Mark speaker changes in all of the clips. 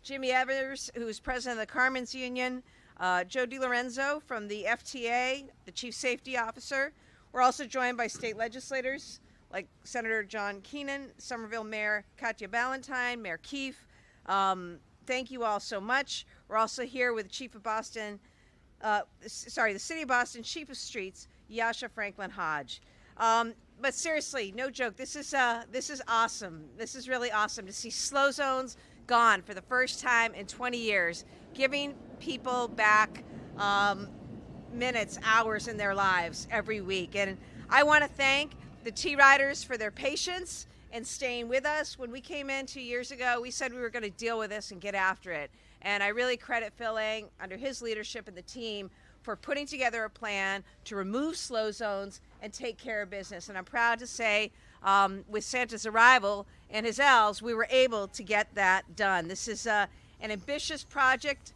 Speaker 1: Jimmy Evers, who's president of the Carmen's Union, Joe DiLorenzo from the FTA, the chief safety officer. We're also joined by state legislators like Senator John Keenan, Somerville Mayor Katya Ballantyne, Mayor Keefe. Thank you all so much. We're also here with the Chief of Boston, the City of Boston Chief of Streets, Yasha Franklin Hodge. But seriously, no joke. This is awesome. This is really awesome to see slow zones gone for the first time in 20 years, giving people back minutes, hours in their lives every week. And I want to thank the T-Riders for their patience and staying with us. When we came in 2 years ago, we said we were going to deal with this and get after it. And I really credit Phil Lang, under his leadership and the team, for putting together a plan to remove slow zones and take care of business. And I'm proud to say, with Santa's arrival and his elves, we were able to get that done. This is an ambitious project,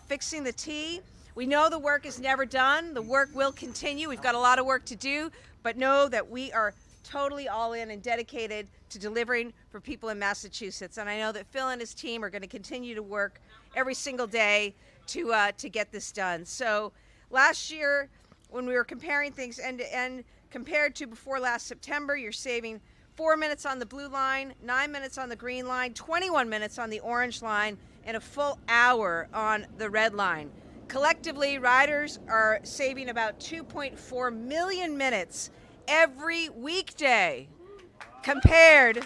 Speaker 1: fixing the T. We know the work is never done. The work will continue. We've got a lot of work to do, but know that we are totally all in and dedicated to delivering for people in Massachusetts. And I know that Phil and his team are going to continue to work every single day to get this done. So last year, when we were comparing things end to end, compared to before last September, you're saving 4 minutes on the blue line, 9 minutes on the green line, 21 minutes on the orange line, and a full hour on the red line. Collectively, riders are saving about 2.4 million minutes every weekday compared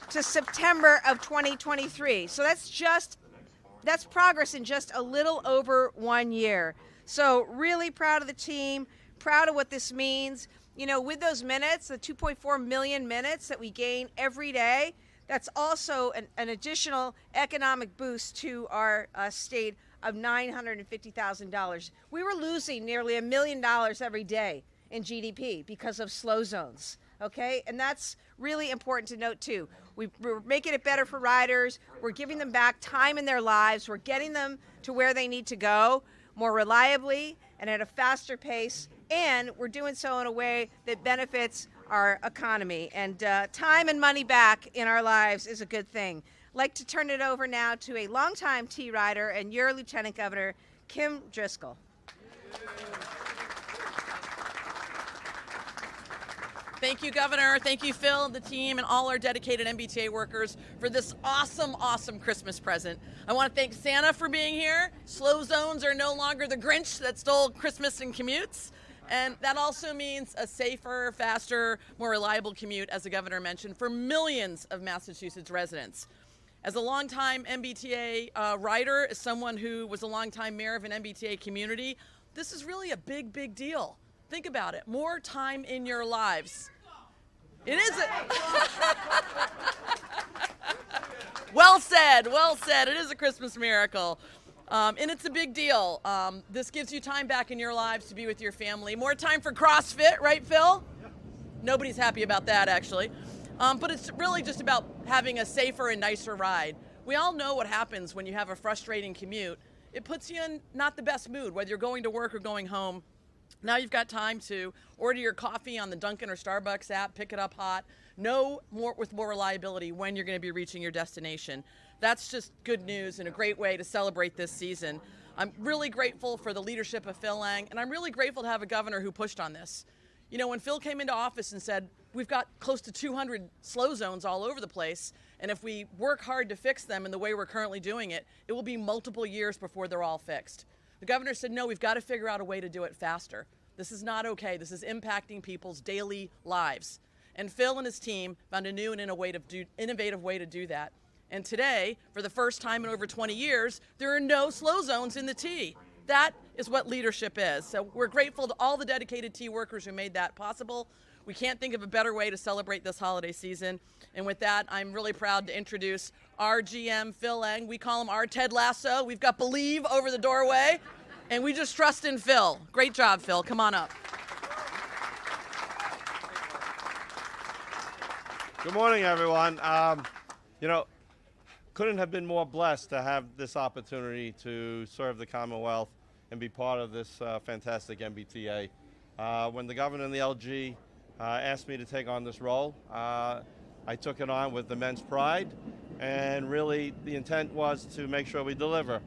Speaker 1: to September of 2023. So that's progress in just a little over 1 year. So really proud of the team, proud of what this means. You know, with those minutes, the 2.4 million minutes that we gain every day, that's also an additional economic boost to our state of $950,000. We were losing nearly $1 million every day in GDP because of slow zones, okay? And that's really important to note too. We're making it better for riders. We're giving them back time in their lives. We're getting them to where they need to go more reliably and at a faster pace. And we're doing so in a way that benefits our economy. And time and money back in our lives is a good thing. I'd like to turn it over now to a longtime T-Rider and your Lieutenant Governor, Kim Driscoll.
Speaker 2: Thank you, Governor. Thank you, Phil, the team, and all our dedicated MBTA workers for this awesome, awesome Christmas present. I want to thank Santa for being here. Slow zones are no longer the Grinch that stole Christmas and commutes. And that also means a safer, faster, more reliable commute, as the Governor mentioned, for millions of Massachusetts residents. As a longtime MBTA rider, as someone who was a longtime mayor of an MBTA community, this is really a big, big deal. Think about it. More time in your lives. It is well said, well said. It is a Christmas miracle. And it's a big deal. This gives you time back in your lives to be with your family. More time for CrossFit, right, Phil? Yep. Nobody's happy about that, actually. But it's really just about having a safer and nicer ride. We all know what happens when you have a frustrating commute. It puts you in not the best mood, whether you're going to work or going home. Now you've got time to order your coffee on the Dunkin' or Starbucks app, pick it up hot, know with more reliability when you're going to be reaching your destination. That's just good news and a great way to celebrate this season. I'm really grateful for the leadership of Phil Lang, and I'm really grateful to have a governor who pushed on this. You know, when Phil came into office and said, we've got close to 200 slow zones all over the place, and if we work hard to fix them in the way we're currently doing it, it will be multiple years before they're all fixed. The governor said, no, we've got to figure out a way to do it faster. This is not okay. This is impacting people's daily lives. And Phil and his team found a new and innovative way to do that. And today, for the first time in over 20 years, there are no slow zones in the T. That is what leadership is. So we're grateful to all the dedicated T workers who made that possible. We can't think of a better way to celebrate this holiday season. And with that, I'm really proud to introduce our GM, Phil Lang. We call him our Ted Lasso. We've got Believe over the doorway, and we just trust in Phil. Great job, Phil. Come on up.
Speaker 3: Good morning, everyone. You know, couldn't have been more blessed to have this opportunity to serve the Commonwealth and be part of this fantastic MBTA. When the governor and the LG asked me to take on this role, I took it on with immense pride, and really the intent was to make sure we deliver.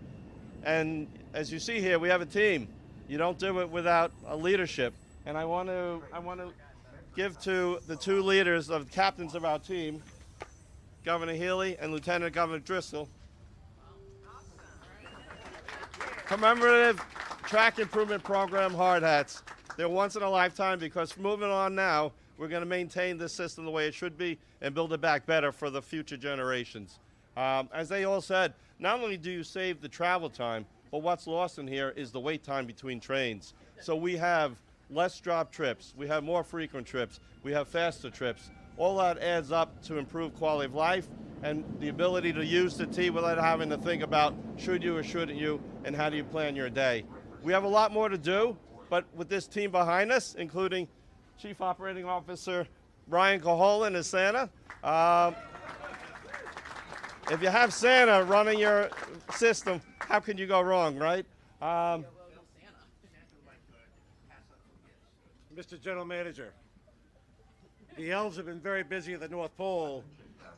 Speaker 3: And as you see here, we have a team. You don't do it without a leadership. And I want to give to the two leaders, of captains of our team, Governor Healey and Lieutenant Governor Driscoll. Commemorative track improvement program hard hats. They're once in a lifetime, because moving on now, we're going to maintain this system the way it should be and build it back better for the future generations. As they all said, not only do you save the travel time, but what's lost in here is the wait time between trains. So we have less drop trips, we have more frequent trips, we have faster trips. All that adds up to improved quality of life and the ability to use the T without having to think about should you or shouldn't you, and how do you plan your day. We have a lot more to do, but with this team behind us, including Chief Operating Officer Brian Caholen as Santa. If you have Santa running your system, how can you go wrong, right?
Speaker 4: Mr. General Manager, the elves have been very busy at the North Pole,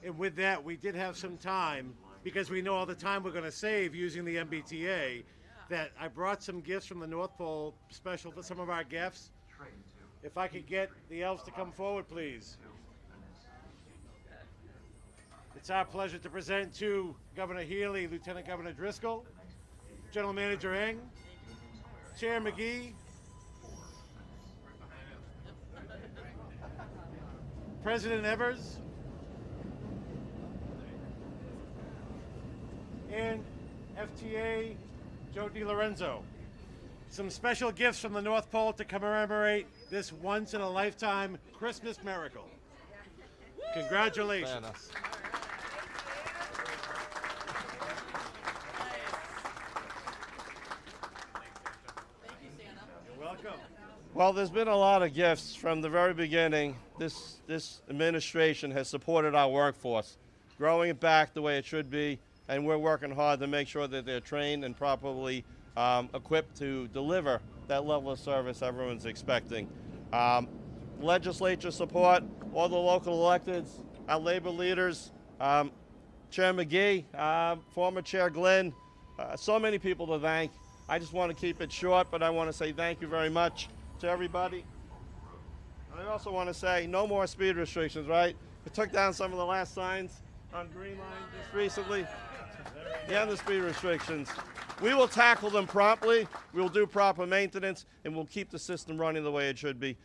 Speaker 4: and with that, we did have some time, because we know all the time we're going to save using the MBTA, that I brought some gifts from the North Pole, special for some of our guests. If I could get the elves to come forward, please. It's our pleasure to present to Governor Healey, Lieutenant Governor Driscoll, General Manager Eng, Chair McGee, President Evers, and FTA Joe DiLorenzo. Some special gifts from the North Pole to commemorate this once-in-a-lifetime Christmas miracle. Congratulations.
Speaker 3: Santa.
Speaker 4: You're welcome.
Speaker 3: Well, there's been a lot of gifts from the very beginning. This administration has supported our workforce, growing it back the way it should be, and we're working hard to make sure that they're trained and properly equipped to deliver that level of service everyone's expecting. Legislature support, all the local electeds, our labor leaders, Chair McGee, former Chair Glenn, so many people to thank. I just want to keep it short, but I want to say thank you very much to everybody. And I also want to say no more speed restrictions, right? We took down some of the last signs on Green Line just recently. Yeah, the speed restrictions. We will tackle them promptly. We will do proper maintenance, and we'll keep the system running the way it should be.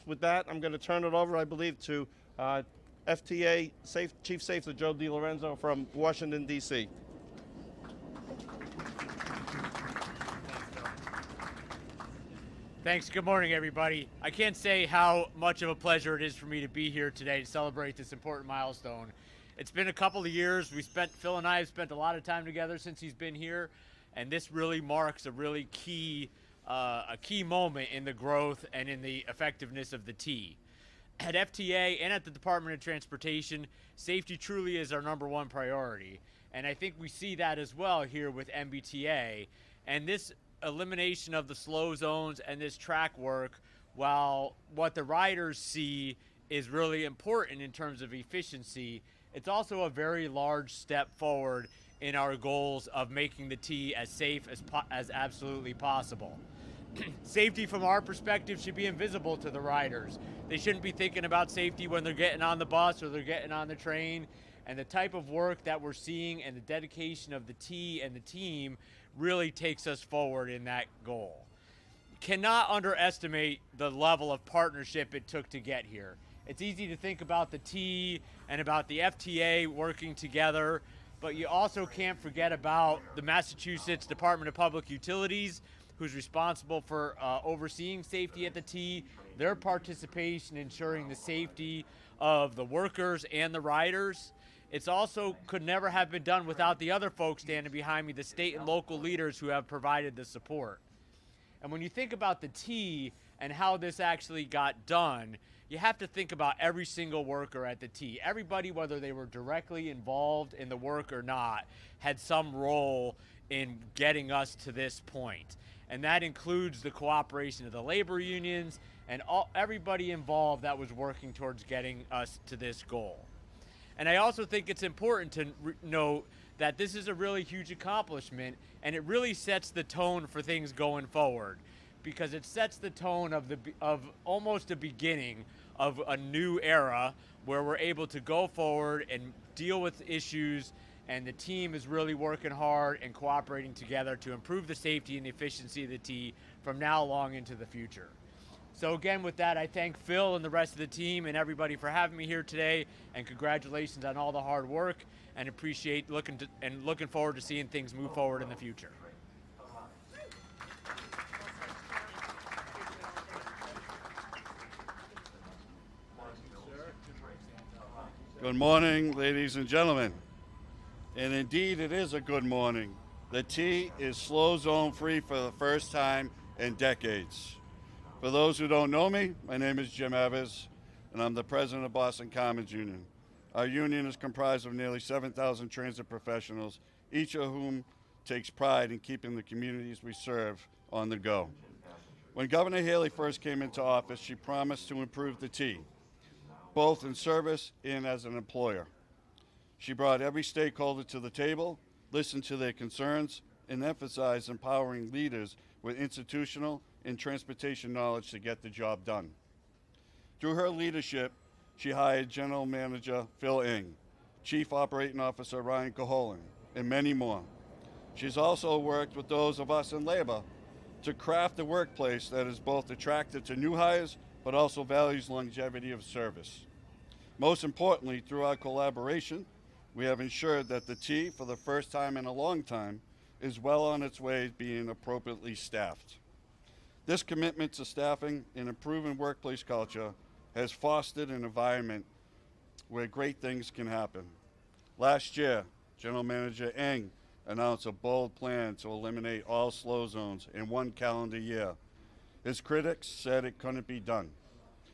Speaker 3: With that, I'm going to turn it over, I believe, to FTA Chief Safety Joe DiLorenzo from Washington, D.C.
Speaker 5: Thanks. Good morning, everybody. I can't say how much of a pleasure it is for me to be here today to celebrate this important milestone. It's been a couple of years. Phil and I have spent a lot of time together since he's been here, and this really marks a really key moment in the growth and in the effectiveness of the T. At FTA and at the Department of Transportation, safety truly is our #1 priority, and I think we see that as well here with MBTA. And this elimination of the slow zones and this track work, while what the riders see is really important in terms of efficiency, it's also a very large step forward in our goals of making the T as safe as absolutely possible. Safety from our perspective should be invisible to the riders. They shouldn't be thinking about safety when they're getting on the bus or they're getting on the train. And the type of work that we're seeing and the dedication of the T and the team really takes us forward in that goal. Cannot underestimate the level of partnership it took to get here. It's easy to think about the T and about the FTA working together, but you also can't forget about the Massachusetts Department of Public Utilities, who's responsible for overseeing safety at the T, their participation ensuring the safety of the workers and the riders. It's also could never have been done without the other folks standing behind me, the state and local leaders who have provided the support. And when you think about the T and how this actually got done, you have to think about every single worker at the T. Everybody, whether they were directly involved in the work or not, had some role in getting us to this point. And that includes the cooperation of the labor unions and everybody involved that was working towards getting us to this goal. And I also think it's important to note that this is a really huge accomplishment, and it really sets the tone for things going forward, because it sets the tone of almost a beginning of a new era where we're able to go forward and deal with issues, and the team is really working hard and cooperating together to improve the safety and the efficiency of the T from now along into the future. So again, with that, I thank Phil and the rest of the team and everybody for having me here today, and congratulations on all the hard work, and appreciate looking forward to seeing things move forward in the future.
Speaker 6: Good morning, ladies and gentlemen. And indeed, it is a good morning. The T is slow zone free for the first time in decades. For those who don't know me, my name is Jim Evers, and I'm the president of Boston Commons Union. Our union is comprised of nearly 7,000 transit professionals, each of whom takes pride in keeping the communities we serve on the go. When Governor Healey first came into office, she promised to improve the T, both in service and as an employer. She brought every stakeholder to the table, listened to their concerns, and emphasized empowering leaders with institutional and transportation knowledge to get the job done. Through her leadership, she hired General Manager Phil Ng, Chief Operating Officer Ryan Caholen, and many more. She's also worked with those of us in labor to craft a workplace that is both attractive to new hires, but also values longevity of service. Most importantly, through our collaboration, we have ensured that the T, for the first time in a long time, is well on its way to being appropriately staffed. This commitment to staffing and improving workplace culture has fostered an environment where great things can happen. Last year, General Manager Ng announced a bold plan to eliminate all slow zones in one calendar year. His critics said it couldn't be done.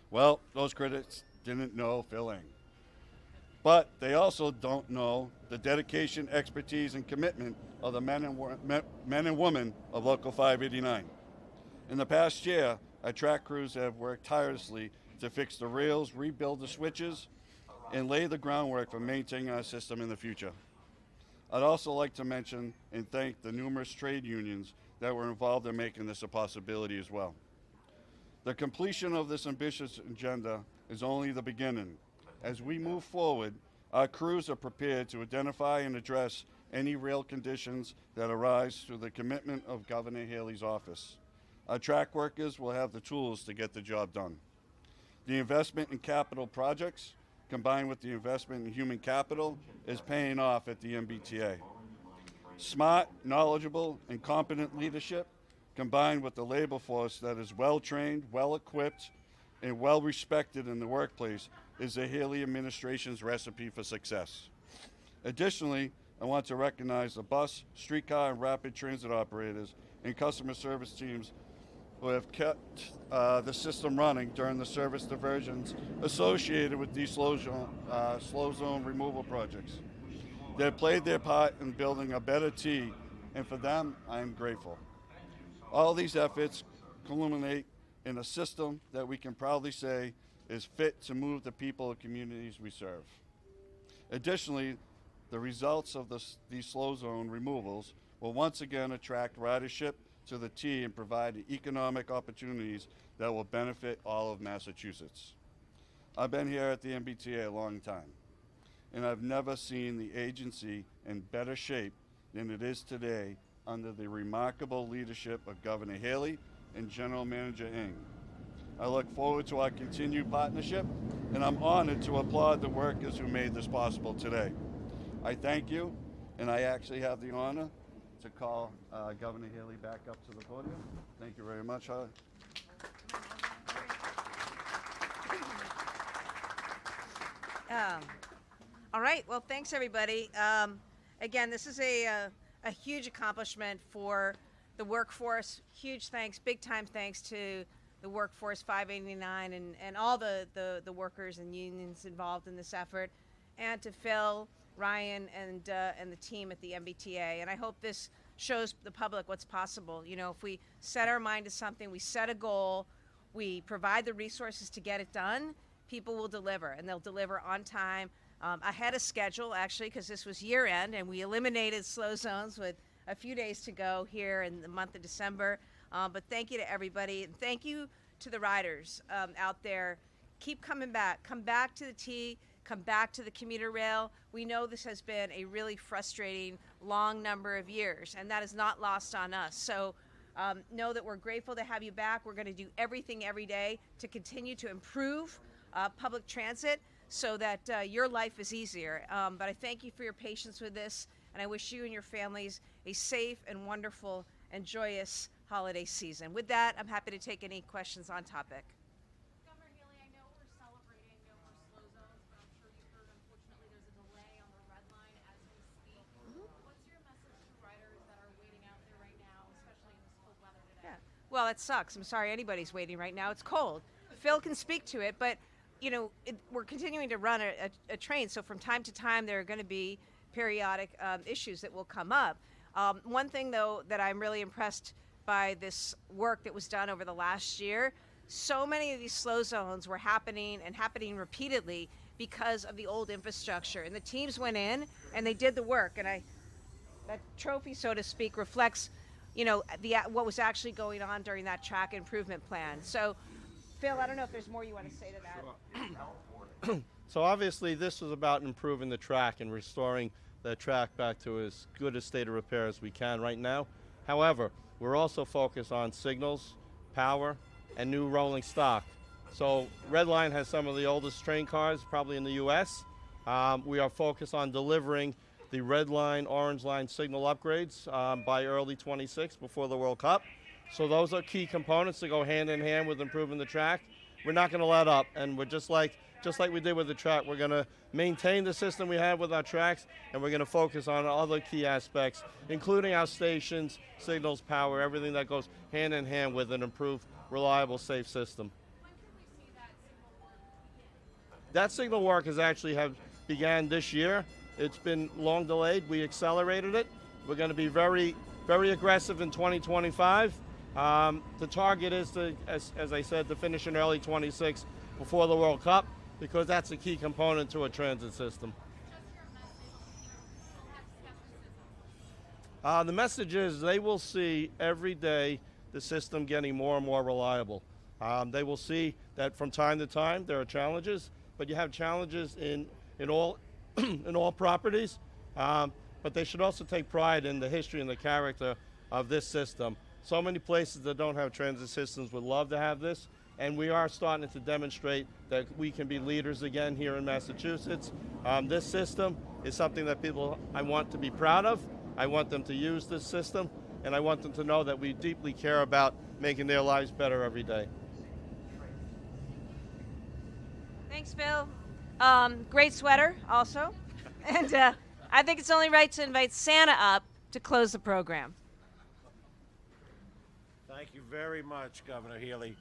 Speaker 6: Well, those critics didn't know Phil Ng. But they also don't know the dedication, expertise, and commitment of the men and women of Local 589. In the past year, our track crews have worked tirelessly to fix the rails, rebuild the switches, and lay the groundwork for maintaining our system in the future. I'd also like to mention and thank the numerous trade unions that were involved in making this a possibility as well. The completion of this ambitious agenda is only the beginning. As we move forward, our crews are prepared to identify and address any rail conditions that arise through the commitment of Governor Healey's office. Our track workers will have the tools to get the job done. The investment in capital projects, combined with the investment in human capital, is paying off at the MBTA. Smart, knowledgeable, and competent leadership, combined with the labor force that is well-trained, well-equipped, and well-respected in the workplace, is the Healey administration's recipe for success. Additionally, I want to recognize the bus, streetcar, and rapid transit operators and customer service teams who have kept the system running during the service diversions associated with these slow zone removal projects. They have played their part in building a better T, and for them, I am grateful. All these efforts culminate in a system that we can proudly say is fit to move the people and communities we serve. Additionally, the results of these slow zone removals will once again attract ridership to the T and provide economic opportunities that will benefit all of Massachusetts. I've been here at the MBTA a long time, and I've never seen the agency in better shape than it is today under the remarkable leadership of Governor Healey and General Manager Ng. I look forward to our continued partnership, and I'm honored to applaud the workers who made this possible today. I thank you, and I actually have the honor to call Governor Healey back up to the podium. Thank you very much.
Speaker 1: All right. Well, thanks, everybody. Again, this is a huge accomplishment for the workforce. Huge thanks, big time thanks to the Workforce 589 and all the workers and unions involved in this effort, and to Phil, Ryan, and the team at the MBTA. And I hope this shows the public what's possible. You know, if we set our mind to something, we set a goal, we provide the resources to get it done, people will deliver, and they'll deliver on time, ahead of schedule, actually, because this was year end, and we eliminated slow zones with a few days to go here in the month of December. But thank you to everybody, and thank you to the riders out there. Keep coming back. Come back to the T. Come back to the commuter rail. We know this has been a really frustrating, long number of years, and that is not lost on us. So know that we're grateful to have you back. We're going to do everything every day to continue to improve public transit so that your life is easier. But I thank you for your patience with this, and I wish you and your families a safe and wonderful and joyous holiday season. With that, I'm happy to take any questions on topic.
Speaker 7: Governor Healey, I know we're celebrating no more slow zones, but I'm sure you've heard, unfortunately, there's a delay on the red line as we speak. What's your message to riders that are waiting out there right now, especially in this cold weather today?
Speaker 1: Yeah. Well, it sucks. I'm sorry anybody's waiting right now. It's cold. Phil can speak to it, but you know, we're continuing to run a train, so from time to time there are going to be periodic issues that will come up. One thing, though, that I'm really impressed by this work that was done over the last year, so many of these slow zones were happening repeatedly because of the old infrastructure, and the teams went in and they did the work, and that trophy, so to speak, reflects, you know, what was actually going on during that track improvement plan. So Phil, I don't know if there's more you want to say to that.
Speaker 3: So obviously this was about improving the track and restoring the track back to as good a state of repair as we can right now. However, we're also focused on signals, power, and new rolling stock. So Red Line has some of the oldest train cars probably in the US. We are focused on delivering the Red Line, Orange Line signal upgrades by early 26 before the World Cup. So those are key components that go hand in hand with improving the track. We're not going to let up, and we're just like we did with the track, we're going to maintain the system we have with our tracks, and we're going to focus on other key aspects, including our stations, signals, power, everything that goes hand in hand with an improved, reliable, safe system.
Speaker 7: When can we see that signal work begin?
Speaker 3: That signal work has actually began this year. It's been long delayed. We accelerated it. We're going to be very, very aggressive in 2025. The target is to, as I said, to finish in early 26 before the World Cup, because that's a key component to a transit system.
Speaker 7: Just your message to people who have skepticism.
Speaker 3: The message is they will see every day the system getting more and more reliable. They will see that from time to time there are challenges, but you have challenges in all in all properties. But they should also take pride in the history and the character of this system. So many places that don't have transit systems would love to have this, and we are starting to demonstrate that we can be leaders again here in Massachusetts. This system is something that I want to be proud of. I want them to use this system, and I want them to know that we deeply care about making their lives better every day.
Speaker 1: Thanks, Phil. Great sweater, also. And I think it's only right to invite Santa up to close the program.
Speaker 4: Thank you very much, Governor Healey.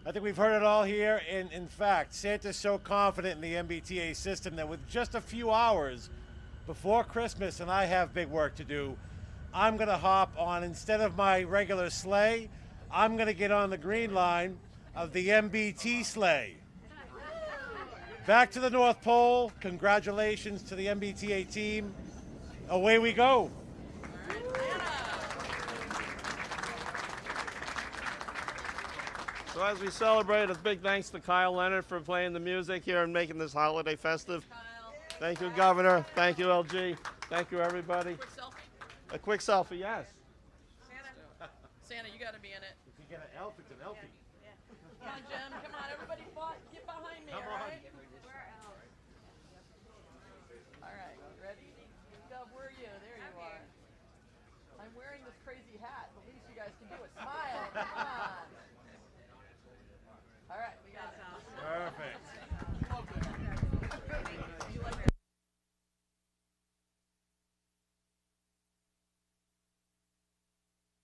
Speaker 4: I think we've heard it all here, and in fact, Santa's so confident in the MBTA system that with just a few hours before Christmas, and I have big work to do, I'm going to hop on, instead of my regular sleigh, I'm going to get on the green line of the MBT sleigh. Back to the North Pole. Congratulations to the MBTA team. Away we go.
Speaker 3: So as we celebrate, a big thanks to Kyle Leonard for playing the music here and making this holiday festive. Thank you, Governor. Thank you, LG. Thank you, everybody.
Speaker 2: Quick selfie.
Speaker 3: A quick selfie, yes.
Speaker 2: Santa, you got to be in it.
Speaker 4: If you get an elf, it's an elfie.
Speaker 2: Come on, Jen. Come on, everybody, get behind me.
Speaker 4: Come
Speaker 2: all
Speaker 4: on.
Speaker 2: right? All right, ready? Gov, where are you? There you are. I'm wearing this crazy hat. The least you guys can do is smile.